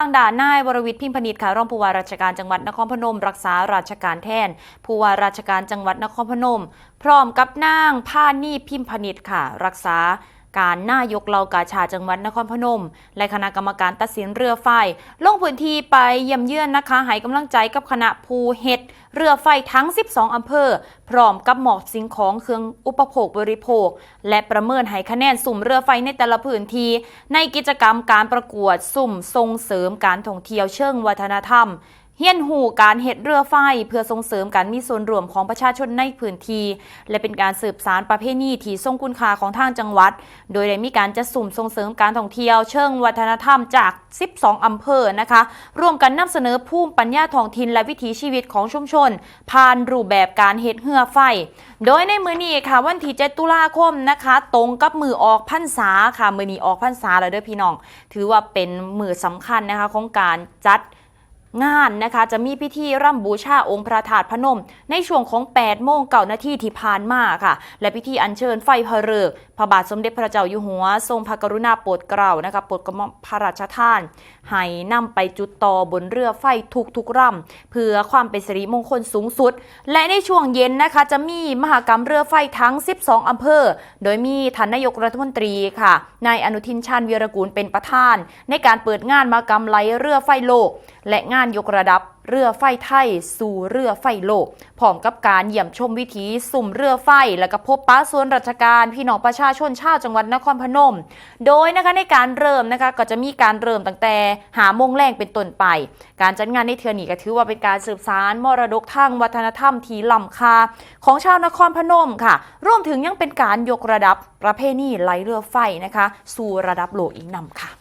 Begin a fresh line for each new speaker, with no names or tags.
างด่านนายวรวิทย์พิมพนิษฐ์ค่ะรองผู้ว่าราชการจังหวัดนครพนมรักษาราชการแทนผู้ว่าราชการจังหวัดนครพนมพร้อมกับนางพานีพิมพนิษฐ์ค่ะรักษาการนายกเหล่ากาชาดจังหวัดนครพนมและคณะกรรมการตัดสินเรือไฟลงพื้นที่ไปเยี่ยมเยือนนะคะให้กำลังใจกับคณะภูเฮ็ดเรือไฟทั้ง12อำเภอพร้อมกับหมอบสิ่งของเครื่องอุปโภคบริโภคและประเมินให้คะแนนสุ่มเรือไฟในแต่ละพื้นที่ในกิจกรรมการประกวดสุ่มส่งเสริมการท่องเที่ยวเชิงวัฒนธรรมเฮียนหูการเฮ็ดเรือไฟเพื่อส่งเสริมการมีส่วนร่วมของประชาชนในพื้นที่และเป็นการสืบสานประเพณีที่ทรงคุณค่าของทางจังหวัดโดยได้มีการจัดสุ่มส่งเสริมการท่องเที่ยวเชิงวัฒนธรรมจาก12อำเภอนะคะร่วมกันนำเสนอภูมิปัญญาท้องถิ่นและวิถีชีวิตของชุมชนผ่านรูปแบบการเฮ็ดเรือไฟโดยในมื้อนี้ค่ะวันที่7ตุลาคมนะคะตรงกับมื้อออกพรรษาค่ะมื้อนี้ออกพรรษาแล้วเด้อพี่น้องถือว่าเป็นมื้อสำคัญนะคะของการจัดงานนะคะจะมีพิธีร่ำบูชาองค์พระธาตุพนมในช่วงของ8:09 น.ที่ผ่านมาค่ะและพิธีอัญเชิญไฟพระฤกษ์พระบาทสมเด็จพระเจ้าอยู่หัวทรงพระกรุณาโปรดเกล้านะคะโปรดกระหม่อมพระราชทานให้นำไปจุดต่อบนเรือไฟทุกๆลำเพื่อความเป็นสิริมงคลสูงสุดและในช่วงเย็นนะคะจะมีมหกรรมเรือไฟทั้ง12อำเภอโดยมีท่านนายกรัฐมนตรีค่ะนายอนุทินชาญวีรกูลเป็นประธานในการเปิดงานมหกรรมไหลเรือไฟโลกและงานยกระดับเรือไฟไทยสู่เรือไฟโลกพร้อมกับการเยี่ยมชมวิถีสุ่มเรือไฟและก็พบปะส่วนราชการพี่น้องประชาชนชาวจังหวัดนครพนมโดยนะคะในการเริ่มนะคะก็จะมีการเริ่มตั้งแต่5 โมงแรงเป็นต้นไปการจัดงานในเทื่อนี้ก็ถือว่าเป็นการสืบสานมรดกทางวัฒนธรรมที่ล้ำค่าของชาวนครพนมค่ะรวมถึงยังเป็นการยกระดับประเพณีไหลเรือไฟนะคะสู่ระดับโลกอีกนำค่ะ